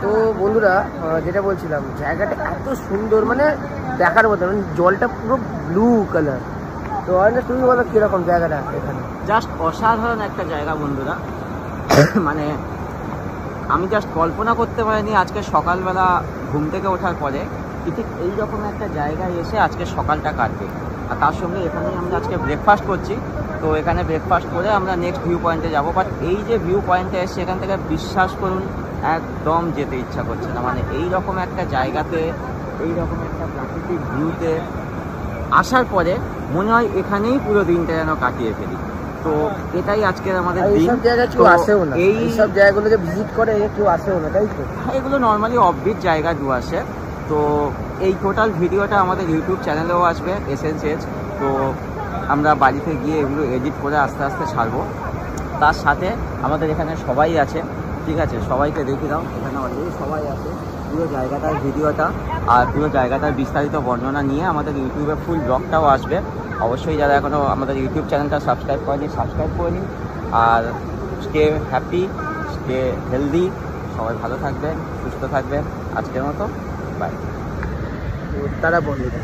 তো বন্ধুরা যেটা বলছিলাম, জায়গাটা এত সুন্দর, মানে দেখার মতো, মানে জলটা পুরো ব্লু কালার। তো তুমি বলো কিরকম জায়গাটা এখানে? জাস্ট অসাধারণ একটা জায়গা বন্ধুরা। মানে আমি জাস্ট কল্পনা করতে পারিনি আজকে সকালবেলা ঘুম থেকে ওঠার পরে ঠিক এইরকম একটা জায়গায় এসে আজকে সকালটা কাটবে। আর তার সঙ্গে এখানেই আমরা আজকে ব্রেকফাস্ট করছি। তো এখানে ব্রেকফাস্ট করে আমরা নেক্সট ভিউ পয়েন্টে যাবো। বাট এই যে ভিউ পয়েন্টে এসে এখান থেকে বিশ্বাস করুন একদম যেতে ইচ্ছা করছে না। মানে এইরকম একটা জায়গাতে, এইরকম একটা প্রাকৃতিক ভিউতে আসার পরে মনে হয় এখানেই পুরো দিনটা যেন কাটিয়ে ফেলি। তো এটাই আজকের আমাদের দিন। এইসব জায়গায় কেউ আসেও না, এইসব জায়গাগুলোকে ভিজিট করে কেউ আসেও না, তাই তো? এগুলো নর্মালি অফবিট জায়গা আসে। তো এই টোটাল ভিডিওটা আমাদের ইউটিউব চ্যানেলেও আসবে, এসএনস এজ। তো আমরা বাড়িতে গিয়ে এগুলো এডিট করে আস্তে আস্তে ছাড়বো। তার সাথে আমাদের এখানে সবাই আছে, ঠিক আছে? সবাইকে দেখে দাও, এখানে অলরেডি সবাই আছে। পুরো জায়গাটার ভিডিওটা আর পুরো জায়গাটার বিস্তারিত বর্ণনা নিয়ে আমাদের ইউটিউবে ফুল ব্লগটাও আসবে। অবশ্যই যারা এখনও আমাদের ইউটিউব চ্যানেলটা সাবস্ক্রাইব করেনি, সাবস্ক্রাইব করে নিন। আর স্টে হ্যাপি, স্টে হেলদি, সবাই ভালো থাকবেন, সুস্থ থাকবেন। আজকের মতো বাই। তারা বন্ধুরা।